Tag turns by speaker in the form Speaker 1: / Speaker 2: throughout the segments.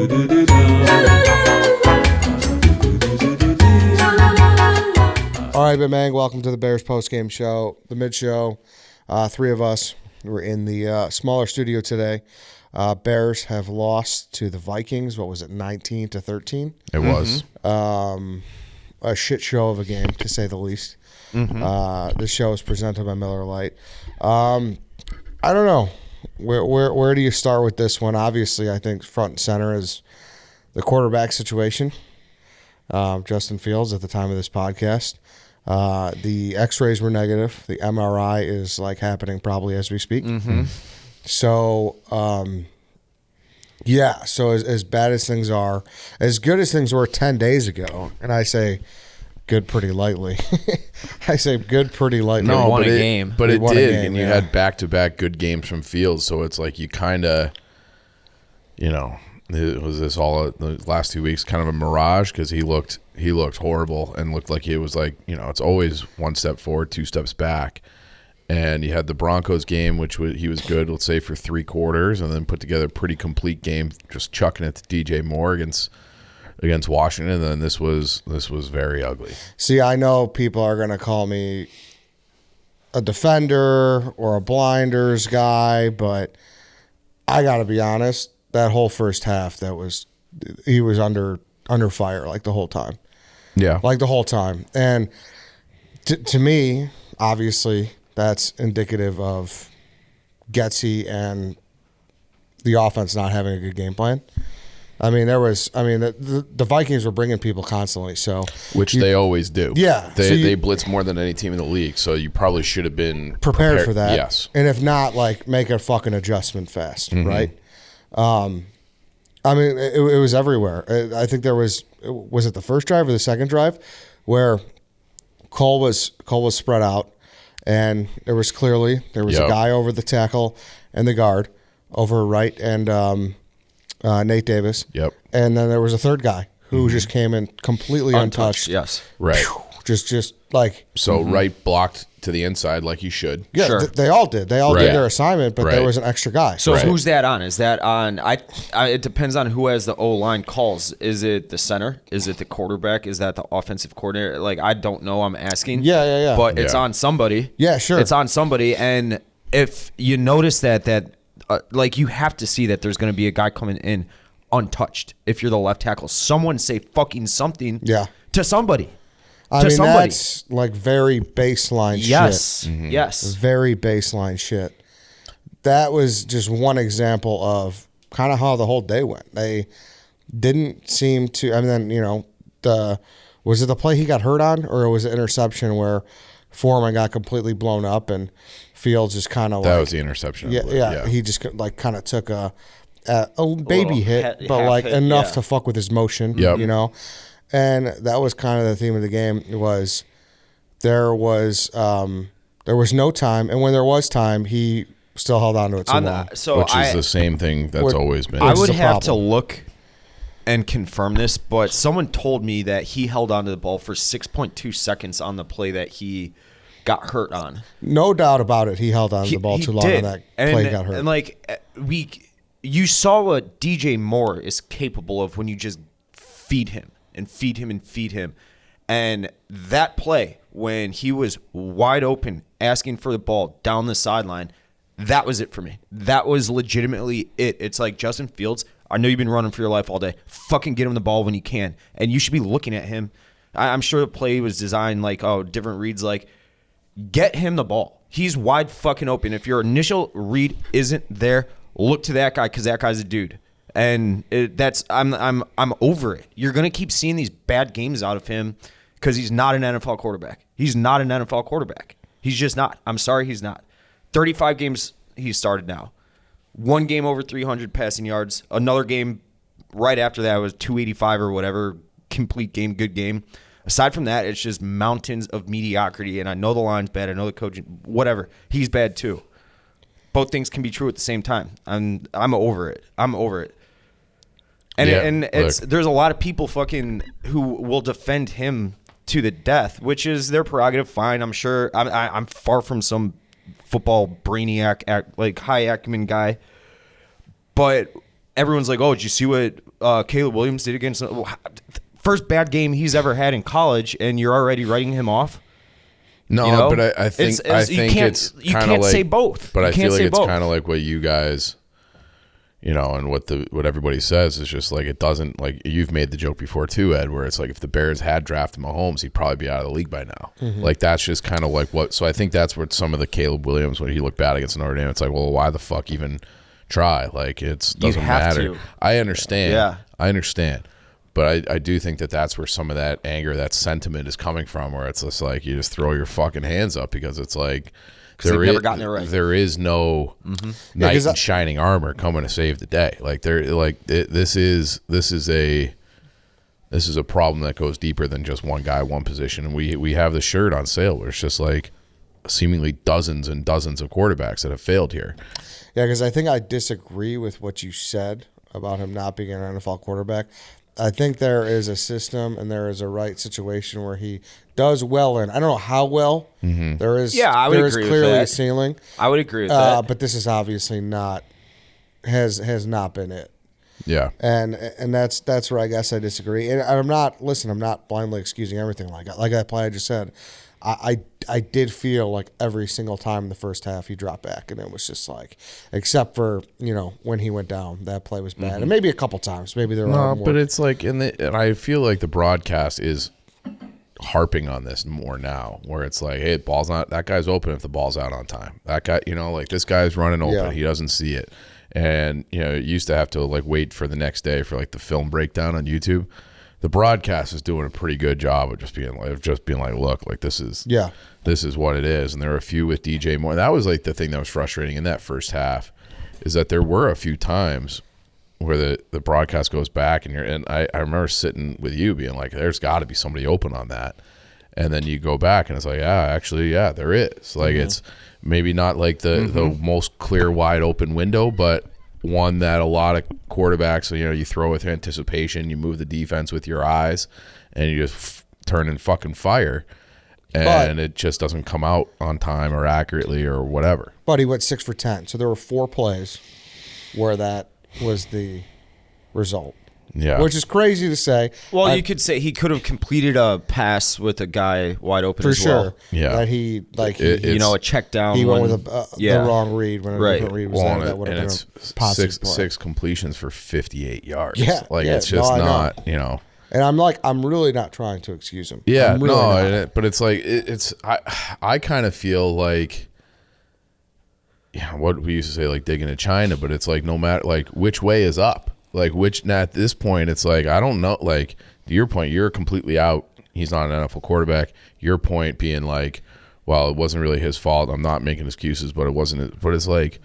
Speaker 1: All right, but man, welcome to the Bears postgame show, the mid show. Three of us were in the smaller studio today. Bears have lost to the Vikings. What was it, 19-13?
Speaker 2: It was
Speaker 1: a shit show of a game, to say the least. This show is presented by Miller Lite. I don't know. Where do you start with this one? Obviously, I think front and center is the quarterback situation. Justin Fields at the time of this podcast. The X-rays were negative. The MRI is happening probably as we speak. So, so as bad as things are, as good as things were 10 days ago, and I say good pretty lightly. I say good pretty lightly.
Speaker 2: No,
Speaker 3: won a game.
Speaker 2: But it
Speaker 1: won a
Speaker 2: did,
Speaker 1: game,
Speaker 2: and you had back-to-back good games from Fields, so it's like you kind of, was this all the last 2 weeks kind of a mirage because he looked horrible and looked like it was it's always one step forward, two steps back. And you had the Broncos game, which he was good, let's say, for 3 quarters, and then put together a pretty complete game, just chucking it to DJ Moore against Washington. And then this was very ugly.
Speaker 1: See, I know people are going to call me a defender or a blinders guy, but I got to be honest. That whole first half, he was under fire the whole time.
Speaker 2: Yeah,
Speaker 1: the whole time. And to me, obviously, that's indicative of Getsy and the offense not having a good game plan. I mean, the Vikings were bringing people constantly,
Speaker 2: which they always do.
Speaker 1: Yeah,
Speaker 2: they blitz more than any team in the league, so you probably should have been
Speaker 1: prepared for that.
Speaker 2: Yes,
Speaker 1: and if not, make a fucking adjustment fast, right? It was everywhere. I think there was it the first drive or the second drive where Cole was spread out, and there was a guy over the tackle and the guard over right and Nate Davis.
Speaker 2: Yep.
Speaker 1: And then there was a third guy who just came in completely untouched.
Speaker 3: Yes.
Speaker 1: Right. Just
Speaker 2: right blocked to the inside like you should.
Speaker 1: Yeah,
Speaker 3: Sure.
Speaker 1: They all did. They all did their assignment, but there was an extra guy.
Speaker 3: So who's that on? Is that on? It depends on who has the O-line calls. Is it the center? Is it the quarterback? Is that the offensive coordinator? I don't know. I'm asking.
Speaker 1: Yeah.
Speaker 3: But it's on somebody.
Speaker 1: Yeah, sure.
Speaker 3: It's on somebody. And if you notice that you have to see that there's going to be a guy coming in untouched. If you're the left tackle, someone say fucking something to somebody.
Speaker 1: That's very baseline shit.
Speaker 3: Yes. Yes.
Speaker 1: Very baseline shit. That was just one example of kind of how the whole day went. They didn't seem to. Was it the play he got hurt on, or was it interception where Foreman got completely blown up and Fields just kind of
Speaker 2: that was the interception.
Speaker 1: Yeah. He just kind of took a baby hit, but enough to fuck with his motion.
Speaker 2: Yep.
Speaker 1: And that was kind of the theme of the game. There was no time, and when there was time, he still held on to it too long.
Speaker 2: Which is the same thing that's always been.
Speaker 3: I would have to look and confirm this, but someone told me that he held onto the ball for 6.2 seconds on the play that he got hurt on.
Speaker 1: No doubt about it. He held on to the ball too long on that play he got hurt.
Speaker 3: And you saw what DJ Moore is capable of when you just feed him. And feed him and feed him. And that play, when he was wide open, asking for the ball down the sideline, that was it for me. That was legitimately it. It's like, Justin Fields, I know you've been running for your life all day. Fucking get him the ball when you can. And you should be looking at him. I'm sure the play was designed different reads. Get him the ball. He's wide fucking open. If your initial read isn't there, look to that guy because that guy's a dude. And I'm over it. You're gonna keep seeing these bad games out of him because he's not an NFL quarterback. He's not an NFL quarterback. He's just not. I'm sorry, he's not. 35 games he's started now. One game over 300 passing yards. Another game right after that was 285 or whatever. Complete game, good game. Aside from that, it's just mountains of mediocrity. And I know the line's bad. I know the coaching, whatever. He's bad too. Both things can be true at the same time. I'm over it. And there's a lot of people who will defend him to the death, which is their prerogative. Fine, I'm sure. I'm far from some football brainiac, high acumen guy, but everyone's like, oh, did you see what Caleb Williams did against first bad game he's ever had in college, and you're already writing him off?
Speaker 2: No,
Speaker 3: You know?
Speaker 2: but I think
Speaker 3: you can't say both.
Speaker 2: But
Speaker 3: You
Speaker 2: I
Speaker 3: can't
Speaker 2: feel like
Speaker 3: say
Speaker 2: it's
Speaker 3: both.
Speaker 2: kind of like what you guys, and what everybody says is just like it doesn't, like you've made the joke before too, Ed, where it's like if the Bears had drafted Mahomes, he'd probably be out of the league by now. Like that's just kind of like what. So I think that's what some of the Caleb Williams, when he looked bad against Notre Dame, it's like, well, why the fuck even try? Like it doesn't matter.
Speaker 3: to.
Speaker 2: I understand.
Speaker 3: Yeah.
Speaker 2: I understand. But I do think that's where some of that anger, that sentiment is coming from, where it's just like you just throw your fucking hands up because it's like
Speaker 3: they've never gotten it right.
Speaker 2: There is no knight in shining armor coming to save the day. Like this is a problem that goes deeper than just one guy, one position. And we have the shirt on sale where it's just like seemingly dozens and dozens of quarterbacks that have failed here.
Speaker 1: Yeah, because I think I disagree with what you said about him not being an NFL quarterback. I think there is a system and there is a right situation where he does well in. I don't know how well. There is.
Speaker 3: Yeah, I would
Speaker 1: there is
Speaker 3: agree with
Speaker 1: clearly
Speaker 3: that.
Speaker 1: a ceiling.
Speaker 3: I would agree with that.
Speaker 1: But this is obviously not has not been it.
Speaker 2: Yeah.
Speaker 1: And that's where I guess I disagree. And I'm not blindly excusing everything like that play I just said. I did feel like every single time in the first half he dropped back, and it was just like, except for when he went down, that play was bad, and maybe a couple times, maybe there were more.
Speaker 2: But it's like, and I feel like the broadcast is harping on this more now, where it's like, hey, ball's not, that guy's open if the ball's out on time. That guy, like this guy's running open,
Speaker 1: Yeah.
Speaker 2: he doesn't see it, and you used to have to like wait for the next day for like the film breakdown on YouTube. The broadcast is doing a pretty good job of just being like, look, like this is what it is. And there were a few with DJ Moore. That was like the thing that was frustrating in that first half, is that there were a few times where the broadcast goes back and I remember sitting with you being like, there's got to be somebody open on that. And then you go back and it's like, yeah, there is. Like it's maybe not like the most clear, wide open window, but one that a lot of quarterbacks, you throw with anticipation, you move the defense with your eyes, and you just turn and fucking fire, and it just doesn't come out on time or accurately or whatever.
Speaker 1: But he went 6 for 10, so there were 4 plays where that was the result.
Speaker 2: Yeah,
Speaker 1: which is crazy to say.
Speaker 3: Well, you could say he could have completed a pass with a guy wide open
Speaker 1: for
Speaker 3: as
Speaker 1: sure.
Speaker 3: well.
Speaker 1: Yeah, that he
Speaker 3: a check down.
Speaker 1: He went with the wrong read when a different read was there. That would have been a positive
Speaker 2: six completions for 58 yards.
Speaker 1: Yeah,
Speaker 2: it's just not.
Speaker 1: And I'm really not trying to excuse him.
Speaker 2: Yeah,
Speaker 1: really
Speaker 2: but it's like I kind of feel like, what we used to say, like digging a China, but it's like no matter like which way is up. Like at this point, it's like, I don't know, like to your point, you're completely out. He's not an NFL quarterback. Your point being like, well, it wasn't really his fault. I'm not making excuses, but it wasn't. But it's like,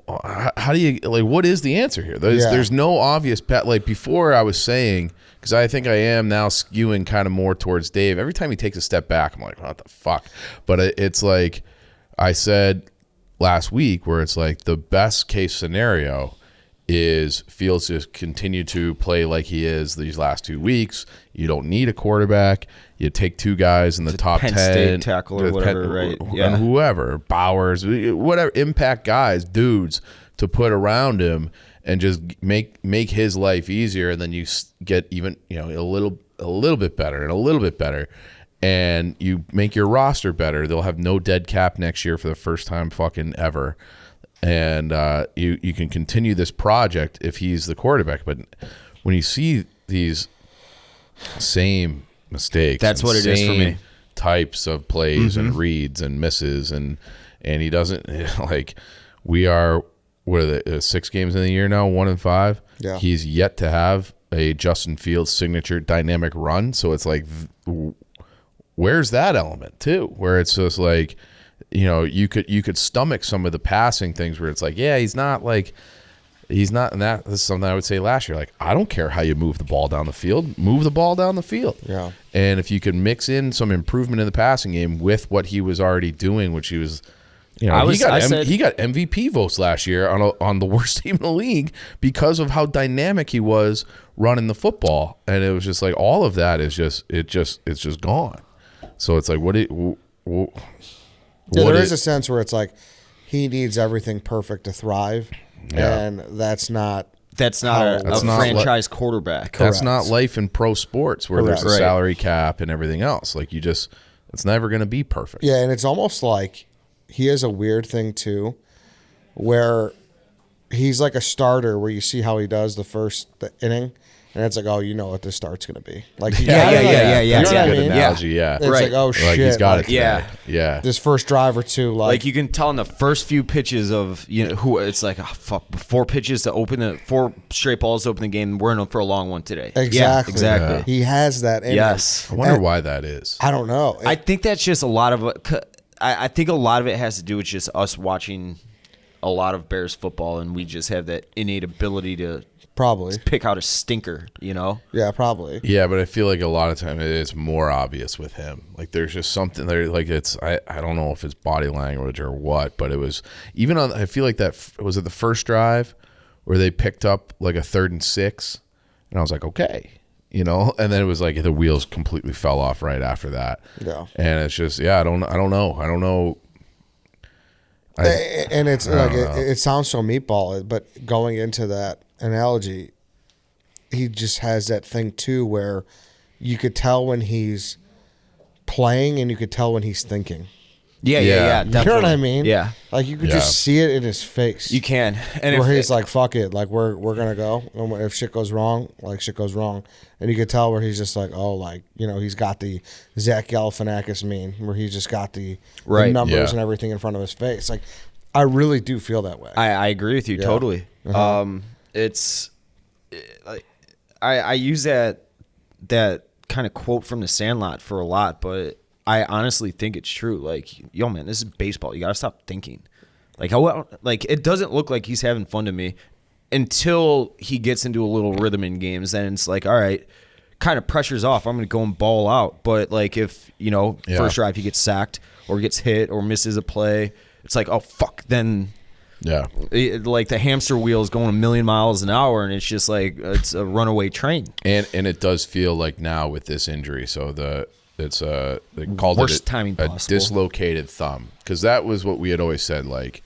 Speaker 2: how do you, like, what is the answer here? There's no obvious path. Like before I was saying, because I think I am now skewing kind of more towards Dave. Every time he takes a step back, I'm like, what the fuck? But it's like I said last week, where it's like the best case scenario is Fields just continue to play like he is these last 2 weeks. You don't need a quarterback. You take 2 guys in the top
Speaker 3: Penn
Speaker 2: 10.
Speaker 3: State tackle or whatever, right? Yeah.
Speaker 2: And whoever, Bowers, whatever, impact guys, dudes to put around him and just make his life easier. And then you get even, a little bit better and a little bit better. And you make your roster better. They'll have no dead cap next year for the first time fucking ever. And you can continue this project if he's the quarterback. But when you see these same mistakes,
Speaker 3: that's what it is for me.
Speaker 2: Types of plays and reads and misses, and he doesn't like. We are 6 games in the year now, 1-5.
Speaker 1: Yeah,
Speaker 2: he's yet to have a Justin Fields signature dynamic run. So it's like, where's that element too? Where it's just like, you could stomach some of the passing things where it's like, yeah, he's not, and that is something I would say last year. Like, I don't care how you move the ball down the field. Move the ball down the field.
Speaker 1: Yeah.
Speaker 2: And if you can mix in some improvement in the passing game with what he was already doing, which he was, he got MVP votes last year on the worst team in the league because of how dynamic he was running the football. And it was just like, all of that is it's just gone. So it's like,
Speaker 1: there is a sense where it's like he needs everything perfect to thrive, and that's not
Speaker 3: That's not a franchise quarterback.
Speaker 2: That's not life in pro sports where there's a
Speaker 3: Correct.
Speaker 2: salary cap and everything else. Like it's never going to be perfect.
Speaker 1: Yeah, and it's almost like he has a weird thing too, where he's like a starter where you see how he does the inning, and it's like, oh, you know what this start's gonna be. Like,
Speaker 3: Yeah.
Speaker 1: You know
Speaker 2: That's
Speaker 1: what
Speaker 2: a
Speaker 1: I
Speaker 2: good
Speaker 1: mean?
Speaker 2: analogy. Yeah.
Speaker 1: It's
Speaker 3: Right.
Speaker 1: like, oh shit,
Speaker 2: Like he's got it.
Speaker 3: Yeah.
Speaker 2: Today. Yeah.
Speaker 1: This first drive or two,
Speaker 3: Like you can tell in the first few pitches of who it's like, oh, fuck, 4 pitches to open 4 straight balls to open the game. We're in for a long one today.
Speaker 1: exactly,
Speaker 3: Yeah, exactly.
Speaker 2: Yeah.
Speaker 1: He has that in him.
Speaker 3: Yes.
Speaker 2: I wonder
Speaker 1: And
Speaker 2: why that is.
Speaker 1: I don't know.
Speaker 3: I think that's just a lot of I think a lot of it has to do with just us watching a lot of Bears football, and we just have that innate ability to
Speaker 1: Probably,
Speaker 3: pick out a stinker,
Speaker 1: yeah, probably.
Speaker 2: Yeah, but I feel like a lot of time it is more obvious with him. Like there's just something there. Like I don't know if it's body language or what, but it was even on. I feel like was it the first drive where they picked up like a 3rd and 6, and I was like, okay, and then it was like the wheels completely fell off right after that.
Speaker 1: Yeah.
Speaker 2: And it's just I don't know.
Speaker 1: And it's like it sounds so meatball, but going into that analogy, he just has that thing too where you could tell when he's playing and you could tell when he's thinking.
Speaker 3: Yeah,
Speaker 2: Yeah.
Speaker 3: definitely.
Speaker 1: You know what I mean?
Speaker 3: Yeah,
Speaker 1: Like you could
Speaker 2: Yeah.
Speaker 1: just see it in his face.
Speaker 3: you can. And
Speaker 1: where
Speaker 3: if
Speaker 1: he's like, "Fuck it, like we're gonna go." And if shit goes wrong, like shit goes wrong, and you could tell where he's just like, "Oh, like he's got the Zach Galifianakis meme, where he's just got the
Speaker 3: Right.
Speaker 1: numbers
Speaker 2: Yeah.
Speaker 1: and everything in front of his face." Like, I really do feel that way.
Speaker 3: I agree with you
Speaker 1: Yeah.
Speaker 3: totally. It's like I use that kind of quote from The Sandlot for a lot, but I honestly think it's true. Like, yo, man, this is baseball. You gotta stop thinking. Like it doesn't look like he's having fun to me until he gets into a little rhythm in games. Then it's like, all right, kind of pressure's off. I'm gonna go and ball out. But like if first drive he gets sacked or gets hit or misses a play, it's like, oh fuck, then.
Speaker 2: Yeah.
Speaker 3: Like the hamster wheel is going a million miles an hour, and it's just like it's a runaway train.
Speaker 2: And it does feel like now with this injury, so they called
Speaker 3: Worst
Speaker 2: it
Speaker 3: timing
Speaker 2: a
Speaker 3: possible.
Speaker 2: dislocated thumb, because that was what we had always said. Like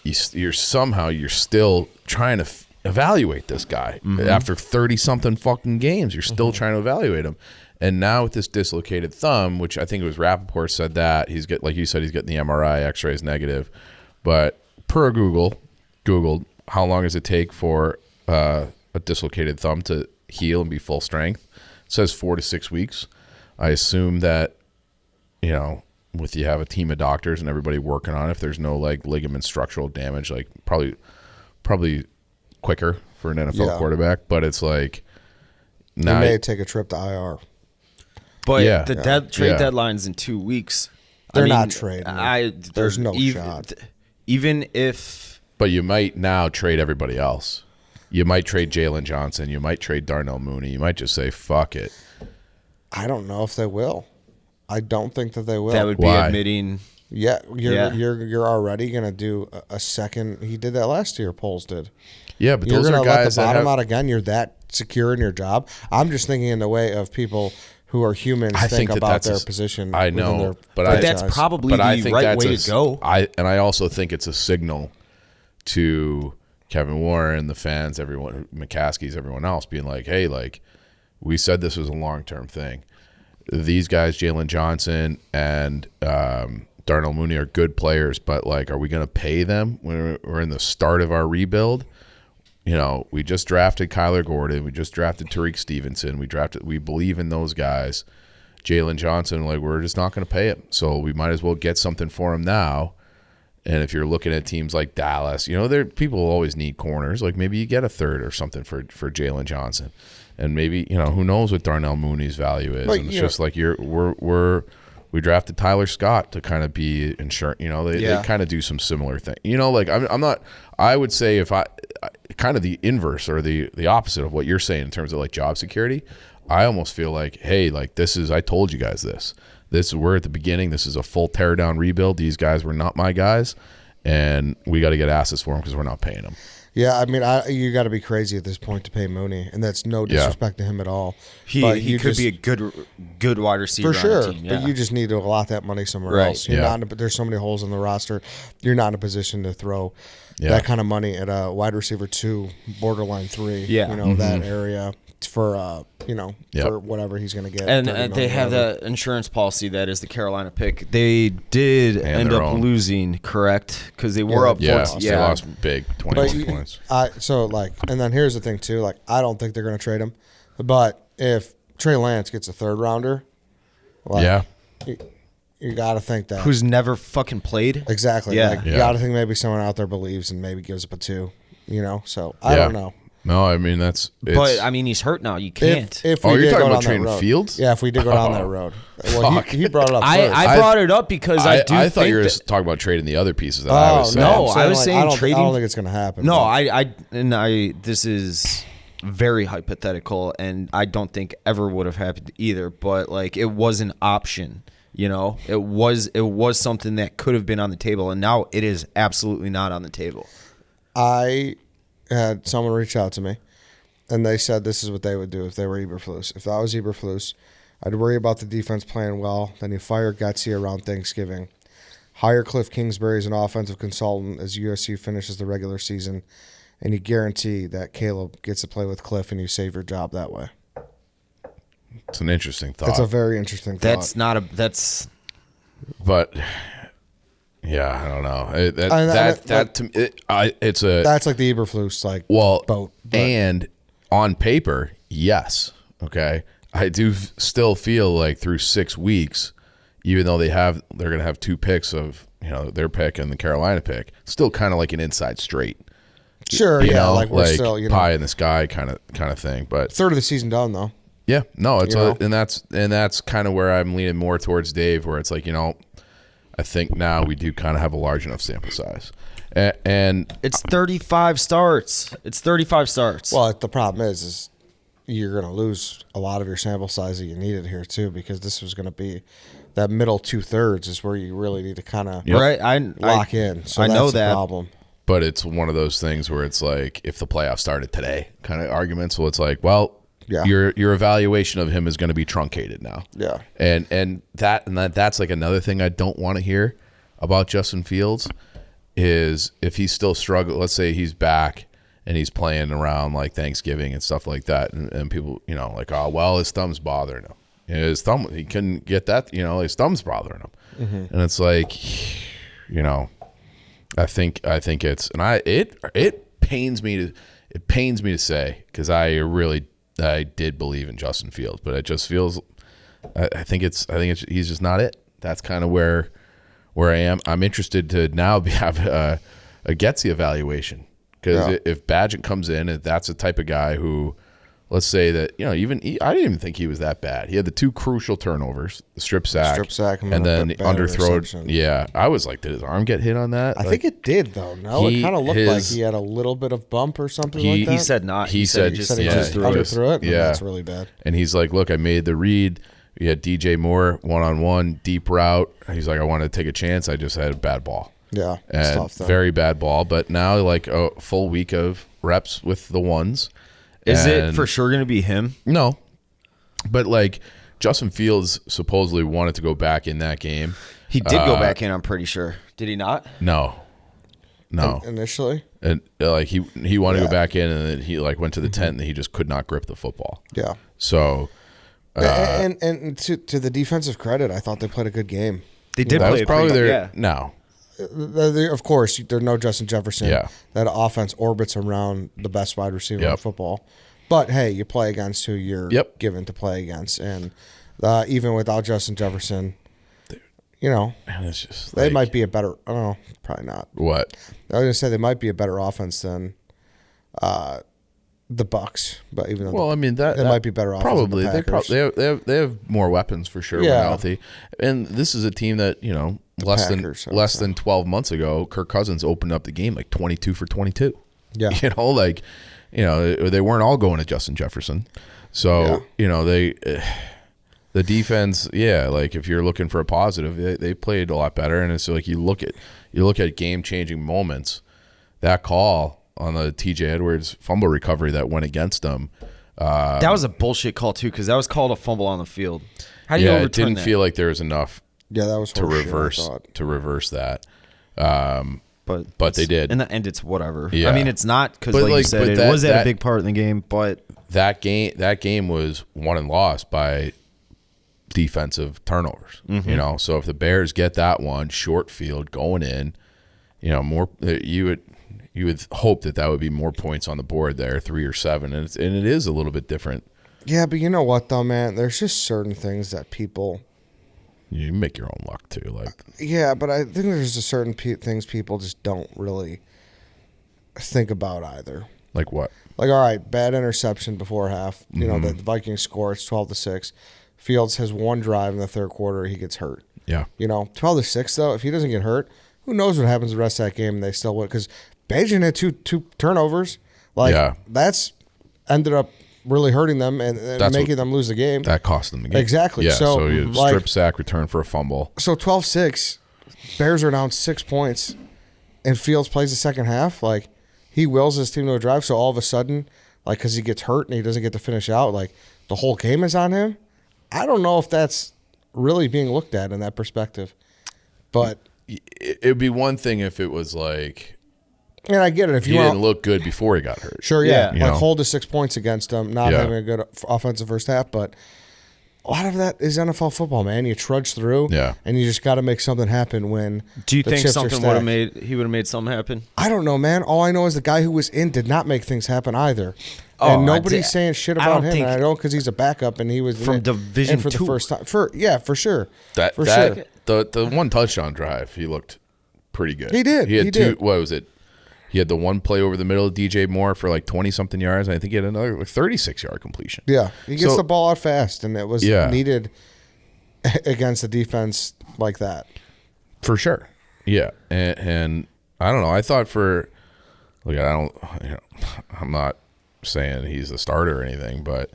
Speaker 2: you're still trying to evaluate this guy after 30-something fucking games. You're still trying to evaluate him, and now with this dislocated thumb, which I think it was Rappaport said that like you said, he's getting the MRI, X-rays negative, but per Googled how long does it take for a dislocated thumb to heal and be full strength? It says 4 to 6 weeks. I assume that, with you have a team of doctors and everybody working on it, if there's no like ligament structural damage, like probably quicker for an NFL quarterback. But it's like now
Speaker 1: He may take a trip to IR.
Speaker 3: But
Speaker 2: Yeah.
Speaker 3: the trade
Speaker 2: Yeah.
Speaker 3: deadline's in 2 weeks.
Speaker 1: They're not trading. There's no
Speaker 3: even,
Speaker 1: shot.
Speaker 3: Even if
Speaker 2: but you might now trade everybody else. You might trade Jalen Johnson. You might trade Darnell Mooney. You might just say fuck it.
Speaker 1: I don't know if they will. I don't think that they will.
Speaker 3: that would be
Speaker 2: Why?
Speaker 3: admitting.
Speaker 1: Yeah,
Speaker 3: Yeah.
Speaker 1: you're already gonna do a second. He did that last year. Poles did.
Speaker 2: Yeah, but
Speaker 1: You're
Speaker 2: those
Speaker 1: gonna
Speaker 2: are
Speaker 1: let
Speaker 2: guys
Speaker 1: the
Speaker 2: that
Speaker 1: bottom
Speaker 2: have,
Speaker 1: out again. You're that secure in your job. I'm just thinking in the way of people who are humans.
Speaker 2: I
Speaker 1: think
Speaker 2: think that
Speaker 1: about
Speaker 2: that's
Speaker 1: their
Speaker 2: a-
Speaker 1: position.
Speaker 2: I
Speaker 1: within
Speaker 2: know,
Speaker 1: their
Speaker 2: but
Speaker 3: But that's
Speaker 1: franchise.
Speaker 3: probably
Speaker 2: but
Speaker 3: the
Speaker 2: I think
Speaker 3: right
Speaker 2: that's
Speaker 3: way to go.
Speaker 2: I also think it's a signal to Kevin Warren, the fans, everyone, McCaskey's, everyone else, being like, hey, like we said this was a long-term thing. These guys, Jalen Johnson and Darnell Mooney, are good players, but like, are we going to pay them when we're in the start of our rebuild? We just drafted Kyler Gordon. We just drafted Tariq Stevenson. We believe in those guys. Jalen Johnson, like, we're just not going to pay him. So we might as well get something for him now. And if you're looking at teams like Dallas, people always need corners. Like maybe you get a third or something for Jalen Johnson. And maybe, who knows what Darnell Mooney's value is.
Speaker 1: But,
Speaker 2: and it's just like we drafted Tyler Scott to kind of be insurance. They kind of do some similar thing. Like I'm not. I would say if I kind of the inverse or the opposite of what you're saying in terms of like job security. I almost feel like, hey, like this is. I told you guys this. We're at the beginning. This is a full tear down rebuild. These guys were not my guys, and we got to get asses for them because we're not paying them.
Speaker 1: Yeah, I mean, you got to be crazy at this point to pay Mooney, and that's no disrespect to him at all. But
Speaker 3: He could be a good wide receiver
Speaker 1: for sure,
Speaker 3: on the team. Yeah.
Speaker 1: but you just need to allot that money somewhere
Speaker 3: Right.
Speaker 1: else. There's so many holes in the roster. You're not in a position to throw that kind of money at a wide receiver 2, borderline 3.
Speaker 3: Yeah.
Speaker 1: That area for for whatever he's going to get.
Speaker 3: And they have that insurance policy that is the Carolina pick. They did end up losing, correct? Because they were up.
Speaker 2: They lost big, 20 points.
Speaker 1: And then here's the thing too. Like, I don't think they're going to trade him, but if Trey Lance gets a 3rd rounder, you got to think that
Speaker 3: who's never fucking played.
Speaker 1: Exactly.
Speaker 3: Yeah.
Speaker 1: You got to think maybe someone out there believes and maybe gives up a 2. So I don't know.
Speaker 2: No, I mean
Speaker 3: but I mean he's hurt now. You can't.
Speaker 1: If
Speaker 2: you're talking about trading Fields?
Speaker 1: Yeah, if we did go down that road. Well, he brought it up first.
Speaker 3: I brought it up because I
Speaker 2: thought you were talking about trading the other pieces that I was saying.
Speaker 3: No, I was saying trading.
Speaker 1: I don't think it's going to happen.
Speaker 3: No, this is very hypothetical, and I don't think ever would have happened either. But like, it was an option. It was something that could have been on the table, and now it is absolutely not on the table.
Speaker 1: I had someone reach out to me, and they said this is what they would do if they were Eberflus. If I was Eberflus, I'd worry about the defense playing well. Then you fire Getsy around Thanksgiving. Hire Cliff Kingsbury as an offensive consultant as USC finishes the regular season, and you guarantee that Caleb gets to play with Cliff, and you save your job that way.
Speaker 2: It's an interesting thought.
Speaker 1: It's a very interesting thought.
Speaker 2: But yeah, I don't know.
Speaker 1: That's like the Eberflus boat. But.
Speaker 2: And on paper, yes. Okay, I do still feel like through 6 weeks, even though they're going to have 2 picks of their pick and the Carolina pick, still kind of like an inside straight.
Speaker 1: Sure, like we're still
Speaker 2: pie in the sky kind of thing. But
Speaker 1: 1/3 of the season done though.
Speaker 2: Yeah, no, and that's kind of where I'm leaning more towards Dave, where it's like I think now we do kind of have a large enough sample size, and
Speaker 3: it's 35 starts.
Speaker 1: Well, the problem is you're going to lose a lot of your sample size that you needed here too, because this was going to be that middle 2/3 is where you really need to kind of lock in. So
Speaker 3: I know
Speaker 1: that's
Speaker 3: that
Speaker 1: the problem.
Speaker 2: But it's one of those things where it's like if the playoffs started today, kind of arguments. Well, it's like, well. Yeah. Your evaluation of him is going to be truncated now.
Speaker 1: Yeah.
Speaker 2: And that's like another thing I don't want to hear about Justin Fields is if he's still struggling. Let's say he's back and he's playing around like Thanksgiving and stuff like that, and people like, oh well, his thumb's bothering him. His thumb, he couldn't get that. His thumb's bothering him, and it's like, I think it's it pains me to say because I did believe in Justin Fields, but it just feels. I think he's just not it. That's kind of where I am. I'm interested to now have a Getsy evaluation because if Badgett comes in, that's the type of guy who, let's say that I didn't even think he was that bad. He had the 2 crucial turnovers, the strip sack, and then the underthrow. Yeah, I was like, did his arm get hit on that?
Speaker 1: I think it did though. No, it kind of looked like he had a little bit of bump or something like that.
Speaker 3: He said not.
Speaker 1: He said he just underthrew it.
Speaker 2: Yeah,
Speaker 1: that's really bad.
Speaker 2: And he's like, look, I made the read. We had DJ Moore 1-on-1 deep route. He's like, I wanted to take a chance. I just had a bad ball.
Speaker 1: Yeah,
Speaker 2: and
Speaker 1: tough,
Speaker 2: very bad ball. But now like a full week of reps with the ones.
Speaker 3: Is it for sure going to be him?
Speaker 2: No. But, like, Justin Fields supposedly wanted to go back in that game.
Speaker 3: He did go back in, I'm pretty sure. Did he not?
Speaker 2: No.
Speaker 1: Initially?
Speaker 2: And, like, he wanted to go back in, and then he, like, went to the tent, and he just could not grip the football.
Speaker 1: Yeah.
Speaker 2: So.
Speaker 1: And to the defensive credit, I thought they played a good game.
Speaker 3: They did
Speaker 2: that
Speaker 3: play
Speaker 2: was probably their.
Speaker 3: Yeah.
Speaker 2: No.
Speaker 1: Of course, there's no Justin Jefferson.
Speaker 2: Yeah.
Speaker 1: That offense orbits around the best wide receiver in football. But, hey, you play against who you're given to play against. And even without Justin Jefferson,
Speaker 2: it's just
Speaker 1: they might be a better – I don't know, probably not.
Speaker 2: What?
Speaker 1: I was going to say they might be a better offense than the Bucs. But even though they might be better offense
Speaker 2: probably.
Speaker 1: than the Packers.
Speaker 2: They have more weapons for sure when healthy. And this is a team that, less than 12 months ago, Kirk Cousins opened up the game like 22 for 22.
Speaker 1: Yeah.
Speaker 2: They weren't all going to Justin Jefferson. So, the defense, like if you're looking for a positive, they played a lot better. And it's like you look at game-changing moments, that call on the TJ Edwards fumble recovery that went against them.
Speaker 3: That was a bullshit call too, because that was called a fumble on the field. How do you overturn
Speaker 2: it didn't
Speaker 3: that?
Speaker 2: feel like there was enough
Speaker 1: that was
Speaker 2: to reverse that.
Speaker 3: But
Speaker 2: they did.
Speaker 3: In the end, it's whatever.
Speaker 2: Yeah.
Speaker 3: I mean, it's not because, like you said, it was a big part in the game. But
Speaker 2: that game was won and lost by defensive turnovers.
Speaker 3: Mm-hmm.
Speaker 2: You know, so if the Bears get that one short field going in, you know, more you would hope that would be more points on the board there, 3 or 7, and it is a little bit different.
Speaker 1: Yeah, but you know what though, man? There's just certain things that people.
Speaker 2: You make your own luck too, like.
Speaker 1: Yeah, but I think there's just certain things people just don't really think about either.
Speaker 2: Like what?
Speaker 1: Like, all right, bad interception before half. You know, the Vikings score. It's 12-6. Fields has one drive in the third quarter. He gets hurt.
Speaker 2: Yeah.
Speaker 1: You know, 12-6 though. If he doesn't get hurt, who knows what happens the rest of that game? And they still win because Bajan had two turnovers. Like that's ended up really hurting them and making them lose the game.
Speaker 2: That cost them the game.
Speaker 1: Exactly.
Speaker 2: Yeah,
Speaker 1: so
Speaker 2: you strip sack, return for a fumble.
Speaker 1: So 12-6, Bears are down 6 points, and Fields plays the second half. Like, he wills his team to a drive, so all of a sudden, like, because he gets hurt and he doesn't get to finish out, like, the whole game is on him. I don't know if that's really being looked at in that perspective. But
Speaker 2: it would be one thing if it was like,
Speaker 1: and I get it. If
Speaker 2: he didn't look good before he got hurt.
Speaker 1: Sure, yeah.
Speaker 2: You
Speaker 1: Like,
Speaker 2: know?
Speaker 1: hold the 6 points against them, not having a good offensive first half. But a lot of that is NFL football, man. You trudge through, and you just got to make something happen when
Speaker 3: do you
Speaker 1: the
Speaker 3: think
Speaker 1: chips
Speaker 3: something
Speaker 1: are
Speaker 3: would have
Speaker 1: stacked.
Speaker 3: he would have made something happen?
Speaker 1: I don't know, man. All I know is the guy who was in did not make things happen either. And nobody's saying shit about him. And I know because he's a backup and he was
Speaker 3: from Division
Speaker 1: for the
Speaker 3: 2.
Speaker 1: first time. For sure.
Speaker 2: Sure. The one touchdown drive, he looked pretty good.
Speaker 1: He did.
Speaker 2: He had
Speaker 1: two.
Speaker 2: What was it? He had the one play over the middle of DJ Moore for like 20-something yards, and I think he had another 36-yard completion.
Speaker 1: Yeah, he gets the ball out fast, and it was needed against a defense like that.
Speaker 2: For sure. Yeah, and I don't know. I thought I'm not saying he's the starter or anything, but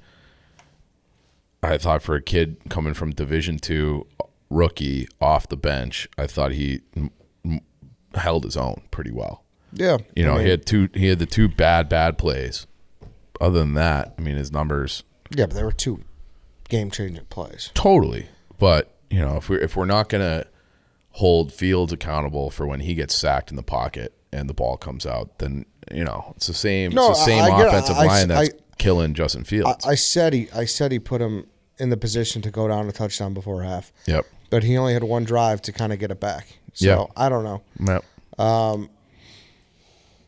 Speaker 2: I thought for a kid coming from Division II, rookie off the bench, I thought he held his own pretty well.
Speaker 1: Yeah,
Speaker 2: he had the two bad plays. Other than that, I mean, his numbers.
Speaker 1: Yeah, but there were 2 game-changing plays.
Speaker 2: Totally, but if we're not gonna hold Fields accountable for when he gets sacked in the pocket and the ball comes out, then it's the same.
Speaker 1: No,
Speaker 2: it's the same offensive line that's killing Justin Fields.
Speaker 1: I said he put him in the position to go down a touchdown before half.
Speaker 2: Yep.
Speaker 1: But he only had one drive to kind of get it back. So I don't know.
Speaker 2: Yep.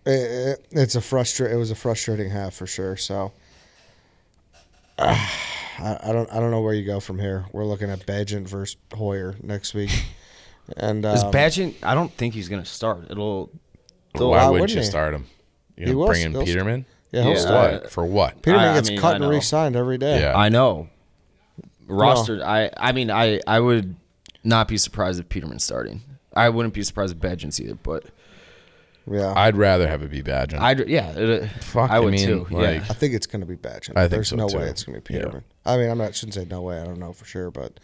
Speaker 1: It was a frustrating half for sure. So I don't know where you go from here. We're looking at Bagent versus Hoyer next week. And
Speaker 3: is Bagent? I don't think he's going to start.
Speaker 2: Why wouldn't you start him?
Speaker 1: He will.
Speaker 2: Bring in Peterman?
Speaker 1: Yeah, he'll start.
Speaker 2: For what?
Speaker 1: Peterman gets cut and re-signed every day.
Speaker 2: Yeah.
Speaker 3: I know. Rostered. I would not be surprised if Peterman's starting. I wouldn't be surprised if Bagent's either, but
Speaker 1: yeah,
Speaker 2: I'd rather have it be Bagent.
Speaker 3: I would too.
Speaker 1: I think it's going to be Bagent. There's no way it's going to be Peterman.
Speaker 2: Yeah.
Speaker 1: I mean, shouldn't say no way. I don't know for sure, but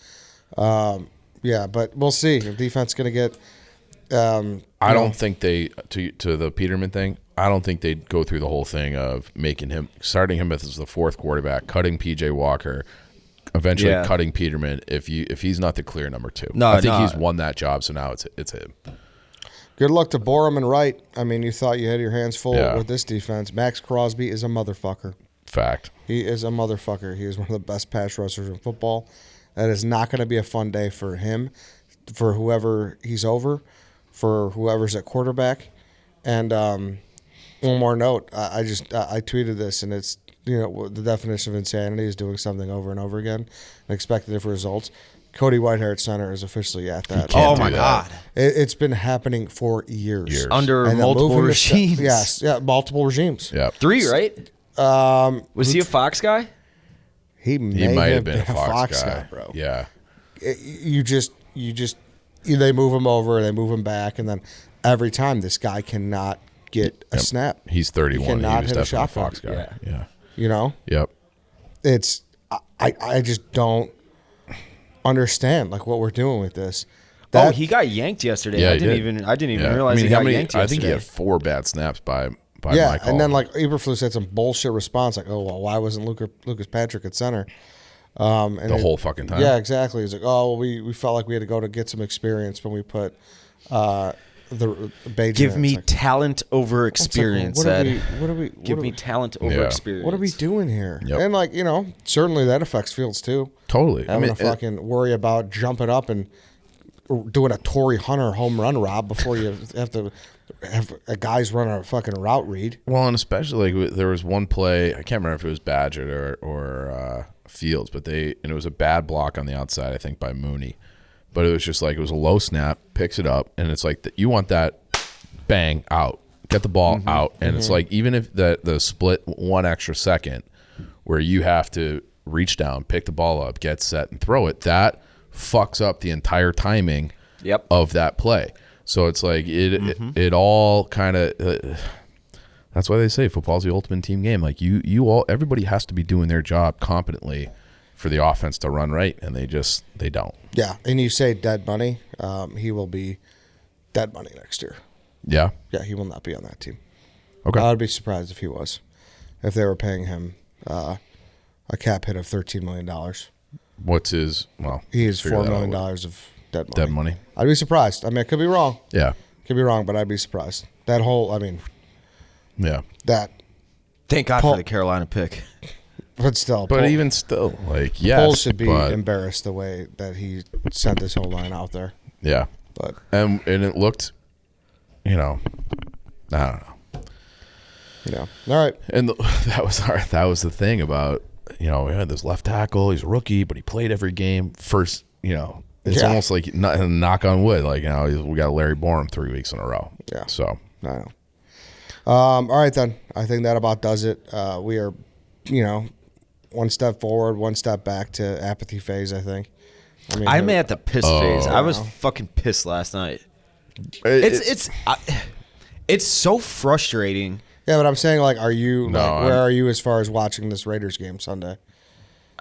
Speaker 1: but we'll see. If defense going to get.
Speaker 2: I don't think they to the Peterman thing. I don't think they'd go through the whole thing of starting him as the 4th quarterback, cutting PJ Walker, eventually cutting Peterman if he's not the clear number 2. I think he's won that job, so now it's him.
Speaker 1: Good luck to Borum and Wright. I mean, you thought you had your hands full with this defense. Max Crosby is a motherfucker.
Speaker 2: Fact.
Speaker 1: He is a motherfucker. He is one of the best pass rushers in football. That is not going to be a fun day for him, for whoever he's over, for whoever's at quarterback. And one more note. I tweeted this, and it's the definition of insanity is doing something over and over again and expecting different results. Cody Whitehair at center is officially at that.
Speaker 3: Oh my God!
Speaker 1: It's been happening for years.
Speaker 3: Under multiple regimes.
Speaker 1: Yes, multiple regimes.
Speaker 2: Yeah,
Speaker 3: 3, right? Was he a Fox guy?
Speaker 1: He
Speaker 2: might have been a Fox
Speaker 1: guy, bro.
Speaker 2: Yeah.
Speaker 1: They move him over, they move him back, and then every time this guy cannot get a snap.
Speaker 2: He's 31.
Speaker 1: He cannot hit a shot
Speaker 2: a Fox guy. Yeah.
Speaker 1: Yep. It's I just don't understand what we're doing with this.
Speaker 3: He got yanked yesterday.
Speaker 2: Yeah,
Speaker 3: I didn't even realize he got yanked yesterday.
Speaker 2: I think he had 4 bad snaps by
Speaker 1: yeah,
Speaker 2: Michael.
Speaker 1: and then Eberflus had some bullshit response why wasn't Lucas Patrick at center? And
Speaker 2: the whole fucking time.
Speaker 1: Yeah, exactly. He's like, we felt like we had to go to get some experience when we put the beige.
Speaker 3: Give me
Speaker 1: like,
Speaker 3: talent over experience,
Speaker 1: what are
Speaker 3: Ed.
Speaker 1: we
Speaker 3: Give me talent over experience.
Speaker 1: What are we doing here?
Speaker 2: Yep.
Speaker 1: And like, certainly that affects Fields too.
Speaker 2: Totally.
Speaker 1: Having to fucking worry about jumping up and doing a Torrey Hunter home run rob before you have to have a guys run a fucking route read.
Speaker 2: Well, and especially like there was one play, I can't remember if it was Badgett or Fields, but it was a bad block on the outside, I think, by Mooney. But it was just like, it was a low snap, picks it up, and it's like, you want that bang out, get the ball out. And it's like, even if the split 1 extra second where you have to reach down, pick the ball up, get set, and throw it, that fucks up the entire timing of that play. So it's like it all kind of that's why they say football's the ultimate team game. Like everybody has to be doing their job competently for the offense to run right, and they don't.
Speaker 1: Yeah, and you say dead money, he will be dead money next year.
Speaker 2: Yeah.
Speaker 1: Yeah, he will not be on that team.
Speaker 2: Okay.
Speaker 1: I would be surprised if he was, if they were paying him a cap hit of $13 million.
Speaker 2: What's his? Well,
Speaker 1: he is
Speaker 2: figure
Speaker 1: $4
Speaker 2: that
Speaker 1: million
Speaker 2: out.
Speaker 1: of dead money.
Speaker 2: Dead money.
Speaker 1: I'd be surprised. I mean, I could be wrong.
Speaker 2: Yeah.
Speaker 1: Could be wrong, but I'd be surprised. That whole,
Speaker 2: Yeah.
Speaker 1: that.
Speaker 3: Thank God for the Carolina pick.
Speaker 1: But still.
Speaker 2: But even still, like, yes.
Speaker 1: Poles should be
Speaker 2: but,
Speaker 1: embarrassed the way that he sent this whole line out there.
Speaker 2: Yeah.
Speaker 1: But
Speaker 2: and it looked, I don't know.
Speaker 1: Yeah. All right.
Speaker 2: And that was the thing about, we had this left tackle. He's a rookie, but he played every game. First, it's almost like knock on wood. Like, we got Larry Borum 3 weeks in a row.
Speaker 1: Yeah.
Speaker 2: So.
Speaker 1: I know. All right, then. I think that about does it. We are, one step forward, one step back to apathy phase, I think.
Speaker 3: I'm at the piss phase. I was fucking pissed last night. It's so frustrating.
Speaker 1: Yeah, but I'm saying, like, are you,
Speaker 2: No,
Speaker 1: where are you as far as watching this Raiders game Sunday?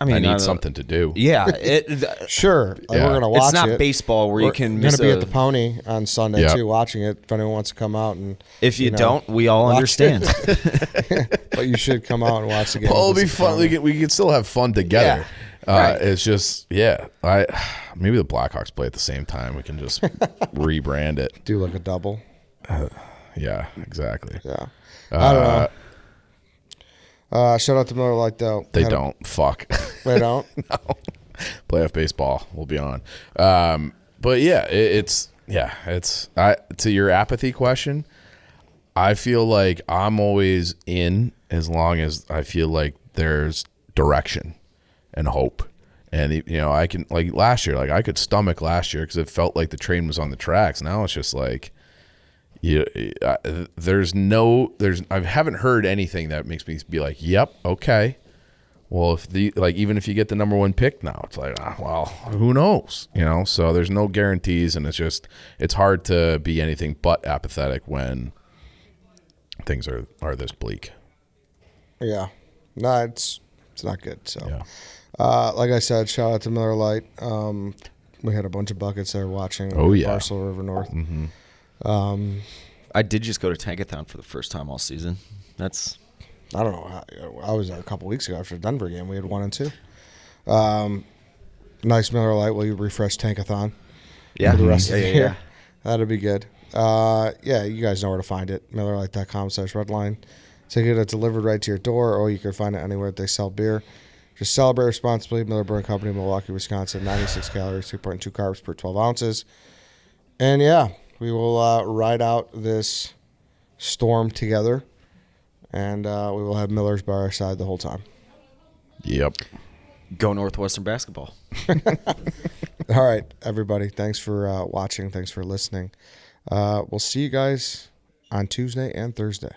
Speaker 3: I mean,
Speaker 2: I need something to do.
Speaker 3: Yeah.
Speaker 1: Sure. Like, we're going to watch it.
Speaker 3: It's not baseball where you can miss
Speaker 1: We're going to be at the Pony on Sunday, too, watching it, if anyone wants to come out. And
Speaker 3: if you don't, we all understand.
Speaker 1: But you should come out and watch the game.
Speaker 2: Well, it'll be fun. We can still have fun together.
Speaker 3: Yeah. Right.
Speaker 2: It's just, maybe the Blackhawks play at the same time. We can just rebrand it.
Speaker 1: Do like a double.
Speaker 2: Yeah, exactly.
Speaker 1: Yeah. I don't know. Shout out to Miller Lite, though.
Speaker 2: They don't. Fuck.
Speaker 1: They don't?
Speaker 2: No. Playoff baseball will be on. But yeah, it's to your apathy question, I feel like I'm always in as long as I feel like there's direction and hope. And, I can, like last year, like I could stomach last year because it felt like the train was on the tracks. Now it's just like, I haven't heard anything that makes me be like, yep, okay. Well, even if you get the number one pick now, it's like, well, who knows? So there's no guarantees, and it's hard to be anything but apathetic when things are this bleak.
Speaker 1: Yeah. No, it's not good. So,
Speaker 2: yeah.
Speaker 1: Like I said, shout out to Miller Lite. We had a bunch of buckets there watching.
Speaker 2: Oh, yeah.
Speaker 1: Barstool River North.
Speaker 2: Mm-hmm.
Speaker 3: I did just go to Tankathon for the first time all season.
Speaker 1: I don't know. I was there a couple weeks ago after the Denver game. We had 1 and 2. Nice Miller Lite. Will you refresh Tankathon?
Speaker 3: Yeah.
Speaker 1: For the rest of the year.
Speaker 3: Yeah.
Speaker 1: That'd be good. You guys know where to find it. MillerLite.com/redline. Ticket it delivered right to your door, or you can find it anywhere that they sell beer. Just celebrate responsibly. Miller Brewing Company, Milwaukee, Wisconsin. 96 calories, 2.2 carbs per 12 ounces. And we will ride out this storm together, and we will have Miller's by our side the whole time.
Speaker 2: Yep.
Speaker 3: Go Northwestern basketball.
Speaker 1: All right, everybody. Thanks for watching. Thanks for listening. We'll see you guys on Tuesday and Thursday.